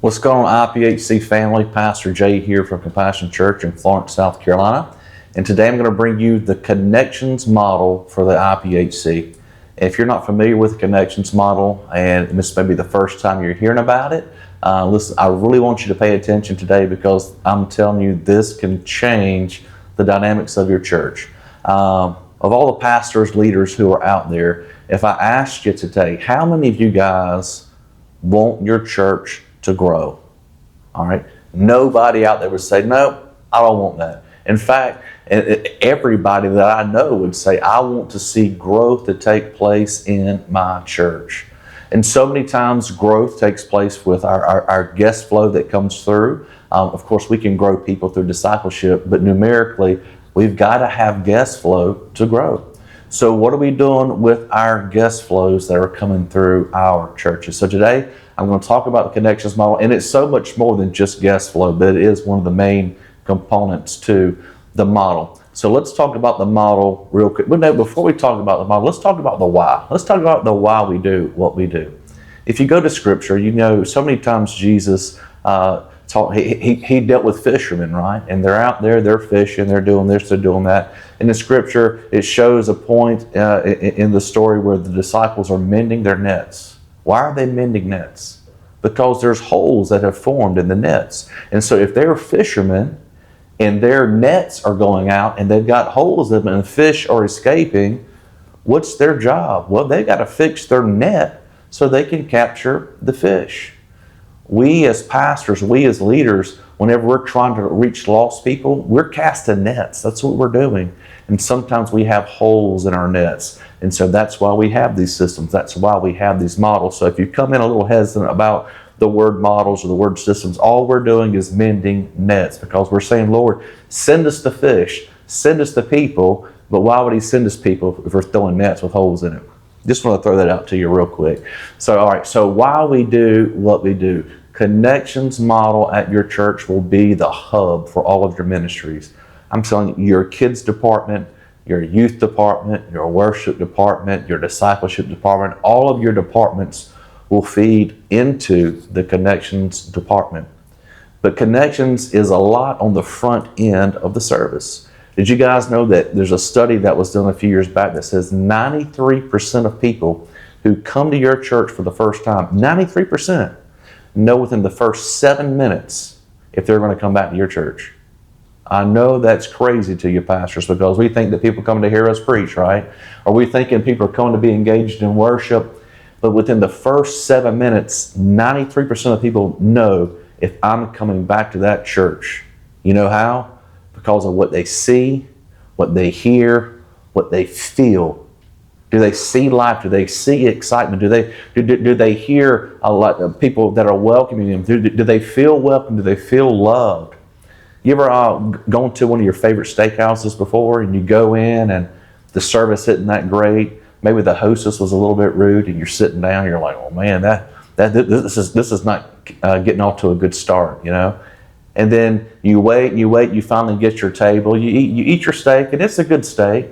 What's going on, IPHC family? Pastor Jay here from Compassion Church in Florence, South Carolina. And today I'm going to bring you the connections model for the IPHC. If you're not familiar with the connections model, and this may be the first time you're hearing about it, listen, I really want you to pay attention today because I'm telling you this can change the dynamics of your church. Of all the pastors, leaders who are out there, if I asked you today, how many of you guys want your church to grow? All right. Nobody out there would say, no, I don't want that. In fact, everybody that I know would say, I want to see growth to take place in my church. And so many times growth takes place with our guest flow that comes through. Of course, we can grow people through discipleship, but numerically, we've got to have guest flow to grow. So what are we doing with our guest flows that are coming through our churches? So today, I'm going to talk about the connections model, and it's so much more than just guest flow, but it is one of the main components to the model. So let's talk about the model real quick. But no, before we talk about the model, let's talk about the why. Let's talk about the why we do what we do. If you go to Scripture, you know so many times Jesus he dealt with fishermen, right? And they're out there, they're fishing, they're doing this, they're doing that. In the Scripture, it shows a point in the story where the disciples are mending their nets. Why are they mending nets? Because there's holes that have formed in the nets. And so if they're fishermen and their nets are going out and they've got holes in them and fish are escaping, what's their job? Well, they've got to fix their net so they can capture the fish. We as pastors, we as leaders, whenever we're trying to reach lost people, we're casting nets. That's what we're doing. And sometimes we have holes in our nets. And so that's why we have these systems. That's why we have these models. So if you come in a little hesitant about the word models or the word systems, all we're doing is mending nets because we're saying, Lord, send us the fish, send us the people. But why would he send us people if we're throwing nets with holes in it? Just want to throw that out to you real quick. So, all right, so why we do what we do. Connections model at your church will be the hub for all of your ministries. I'm telling you, your kids department, your youth department, your worship department, your discipleship department, all of your departments will feed into the connections department. But connections is a lot on the front end of the service. Did you guys know that there's a study that was done a few years back that says 93% of people who come to your church for the first time, 93%, know within the first 7 minutes if they're going to come back to your church? I know that's crazy to you pastors because we think that people come to hear us preach, right? Or we thinking people are coming to be engaged in worship. But within the first 7 minutes, 93% of people know if I'm coming back to that church. You know how? Because of what they see, what they hear, what they feel. Do they see life? Do they see excitement? Do they hear a lot of people that are welcoming them? Do they feel welcome? Do they feel loved? You ever gone to one of your favorite steakhouses before and you go in and the service isn't that great? Maybe the hostess was a little bit rude and you're sitting down and you're like, oh man, this is not getting off to a good start, you know? And then you wait, you finally get your table, you eat your steak and it's a good steak,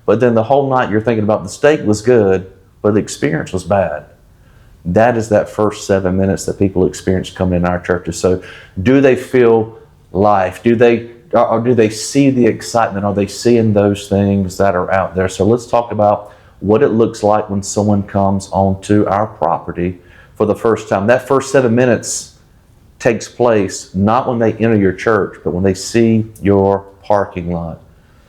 but then the whole night you're thinking about the steak was good, but the experience was bad. That is that first 7 minutes that people experience coming in our churches. So do they feel life? Do they see the excitement? Are they seeing those things that are out there? So let's talk about what it looks like when someone comes onto our property for the first time. That first 7 minutes takes place not when they enter your church, but when they see your parking lot.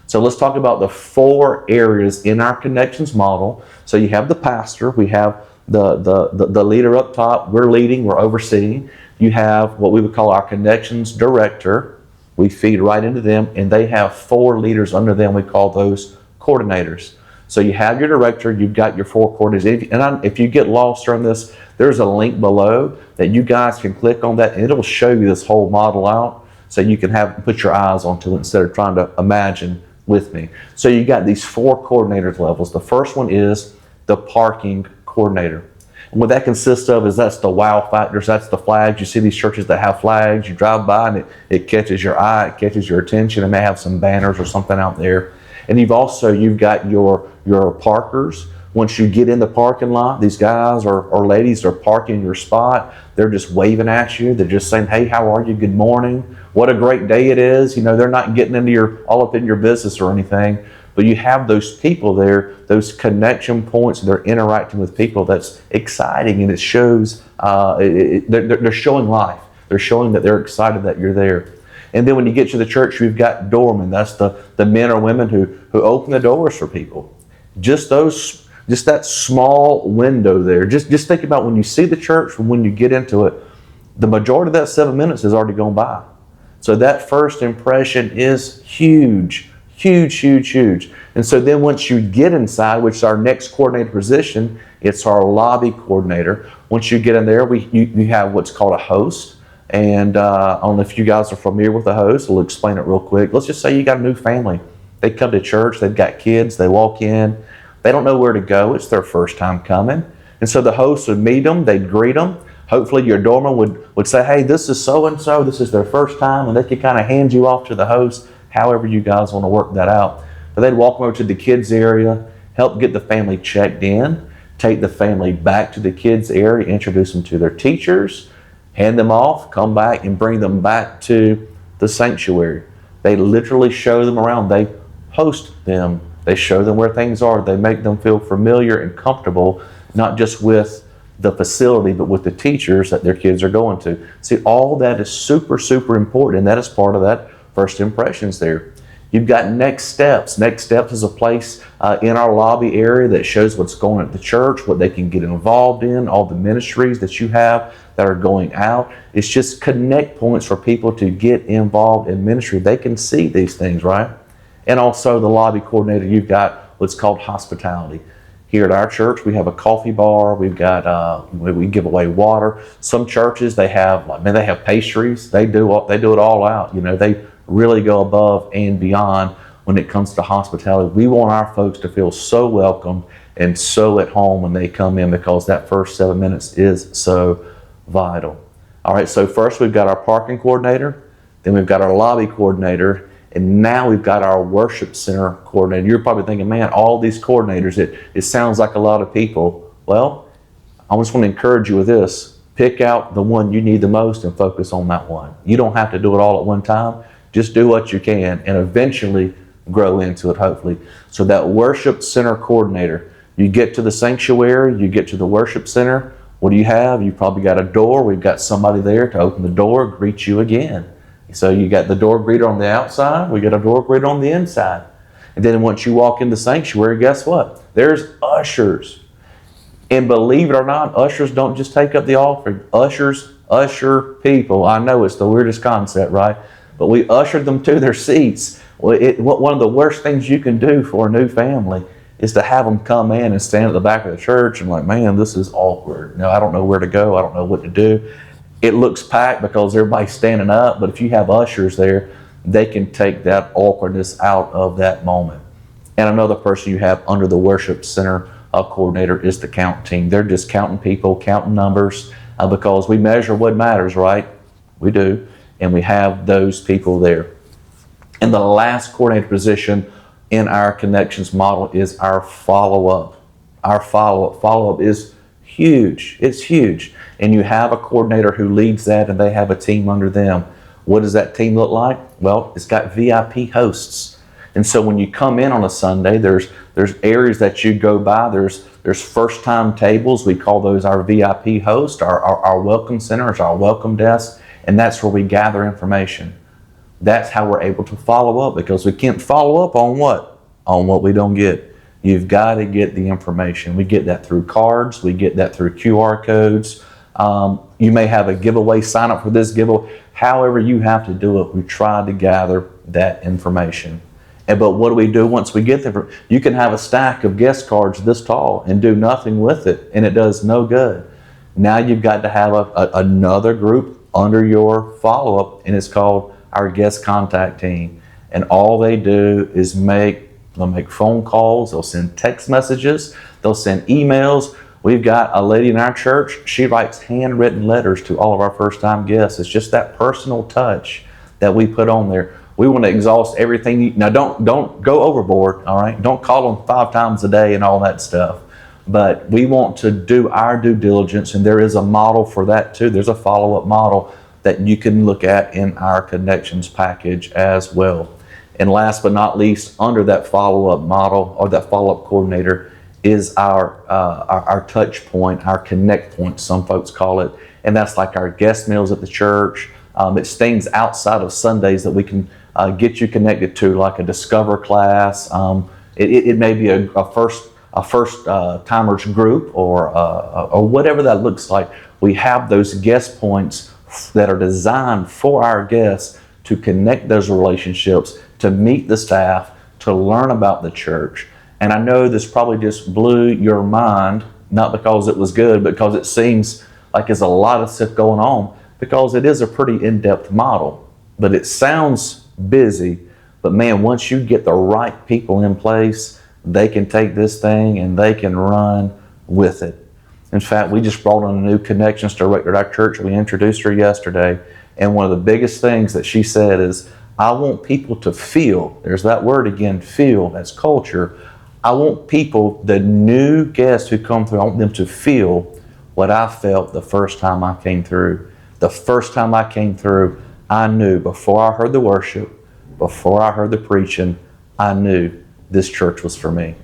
So let's talk about the 4 areas in our connections model. So you have the pastor, we have the leader up top, we're leading, we're overseeing. You have what we would call our connections director. We feed right into them, and they have 4 leaders under them. We call those coordinators. So you have your director, you've got your 4 coordinators. If you get lost during this, there's a link below that you guys can click on that, and it'll show you this whole model out so you can put your eyes onto it instead of trying to imagine with me. So you got these 4 coordinators levels. The first one is the parking coordinator. And what that consists of is that's the wow factors, that's the flags. You see these churches that have flags, you drive by and it catches your eye, it catches your attention. It may have some banners or something out there. And you've got your parkers Once you get in the parking lot, these guys or ladies are parking your spot. They're just waving at you. They're just saying, hey, how are you? Good morning. What a great day it is. You know, they're not getting into all up in your business or anything. But you have those people there, those connection points, and they're interacting with people. That's exciting, and it shows, they're showing life. They're showing that they're excited that you're there. And then when you get to the church, you've got doormen. That's the men or women who open the doors for people. Just that small window there. Just think about when you see the church, from when you get into it, the majority of that 7 minutes has already gone by. So that first impression is huge, huge, huge, huge. And so then once you get inside, which is our next coordinator position, it's our lobby coordinator. Once you get in there, you have what's called a host. And I don't know if you guys are familiar with the host. We'll explain it real quick. Let's just say you got a new family. They come to church, they've got kids, they walk in, they don't know where to go. It's their first time coming. And so the host would meet them, they'd greet them. Hopefully your doorman would say, hey, this is so-and-so, this is their first time, and they could kind of hand you off to the host, however you guys want to work that out. But they'd walk them over to the kids area, help get the family checked in, take the family back to the kids area, introduce them to their teachers, hand them off, come back and bring them back to the sanctuary. They literally show them around. They host them. They show them where things are. They make them feel familiar and comfortable, not just with the facility, but with the teachers that their kids are going to. See, all that is super, super important, and that is part of that first impressions there. You've got next steps. Next steps is a place in our lobby area that shows what's going on at the church, what they can get involved in, all the ministries that you have that are going out. It's just connect points for people to get involved in ministry. They can see these things, right? And also the lobby coordinator, you've got what's called hospitality. Here at our church, we have a coffee bar. We've got we give away water. Some churches they have pastries. They do it all out. You know, they really go above and beyond when it comes to hospitality. We want our folks to feel so welcome and so at home when they come in, because that first 7 minutes is so vital. All right, so first we've got our parking coordinator, then we've got our lobby coordinator, and now we've got our worship center coordinator. You're probably thinking, man, all these coordinators, it sounds like a lot of people. Well, I just want to encourage you with this. Pick out the one you need the most and focus on that one. You don't have to do it all at one time. Just do what you can and eventually grow into it, hopefully. So that worship center coordinator, you get to the sanctuary, you get to the worship center. What do you have? You probably got a door. We've got somebody there to open the door, greet you again. So you got the door greeter on the outside. We got a door greeter on the inside. And then once you walk in the sanctuary, guess what? There's ushers. And believe it or not, ushers don't just take up the offering. Ushers usher people. I know it's the weirdest concept, right? But we ushered them to their seats. One of the worst things you can do for a new family is to have them come in and stand at the back of the church and like, man, this is awkward. No, I don't know where to go. I don't know what to do. It looks packed because everybody's standing up, but if you have ushers there, they can take that awkwardness out of that moment. And another person you have under the worship center coordinator is the count team. They're just counting people, counting numbers, because we measure what matters, right? We do. And we have those people there. And the last coordinator position in our connections model is our follow-up. Our follow-up is huge. It's huge. And you have a coordinator who leads that, and they have a team under them. What does that team look like? Well, it's got VIP hosts. And so when you come in on a Sunday, there's areas that you go by. There's first-time tables. We call those our VIP hosts, our welcome centers, our welcome desk, and that's where we gather information. That's how we're able to follow up, because we can't follow up on what? On what we don't get. You've got to get the information. We get that through cards. We get that through QR codes. You may have a giveaway, sign up for this giveaway. However you have to do it, we try to gather that information. But what do we do once we get there? You can have a stack of guest cards this tall and do nothing with it, and it does no good. Now you've got to have another group under your follow-up, and it's called our guest contact team. And all they do is they'll make phone calls, they'll send text messages, they'll send emails. We've got a lady in our church, she writes handwritten letters to all of our first-time guests. It's just that personal touch that we put on there. We want to exhaust everything. Now don't go overboard, all right? Don't call them 5 times a day and all that stuff. but we want to do our due diligence, and there is a model for that too. There's a follow-up model that you can look at in our connections package as well. And last but not least, under that follow-up model or that follow-up coordinator is our touch point, our connect point, some folks call it. And that's like our guest meals at the church. It's things outside of Sundays that we can get you connected to, like a Discover class. It may be a first timers group or whatever that looks like. We have those guest points that are designed for our guests to connect those relationships, to meet the staff, to learn about the church. And I know this probably just blew your mind, not because it was good, but because it seems like there's a lot of stuff going on, because it is a pretty in-depth model. But it sounds busy, but man, once you get the right people in place, they can take this thing and they can run with it. In fact, we just brought on a new connections director at our church. We introduced her yesterday. And one of the biggest things that she said is, I want people to feel, there's that word again, feel, that's culture. I want people, the new guests who come through, I want them to feel what I felt the first time I came through. The first time I came through, I knew before I heard the worship, before I heard the preaching, I knew this church was for me.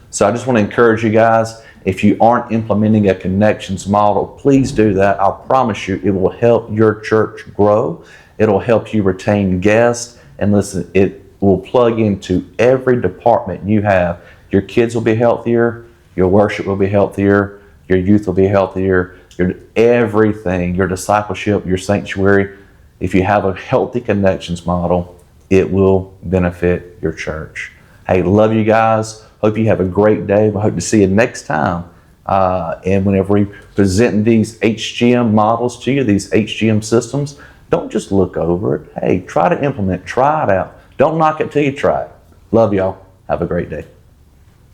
So I just want to encourage you guys, if you aren't implementing a connections model, please do that. I'll promise you it will help your church grow. It'll help you retain guests. And listen, it will plug into every department you have. Your kids will be healthier. Your worship will be healthier. Your youth will be healthier. Your everything, your discipleship, your sanctuary. If you have a healthy connections model, it will benefit your church. Hey, love you guys. Hope you have a great day. We hope to see you next time. And whenever we present these HGM models to you, these HGM systems, don't just look over it. Hey, try to implement, try it out. Don't knock it till you try it. Love y'all. Have a great day.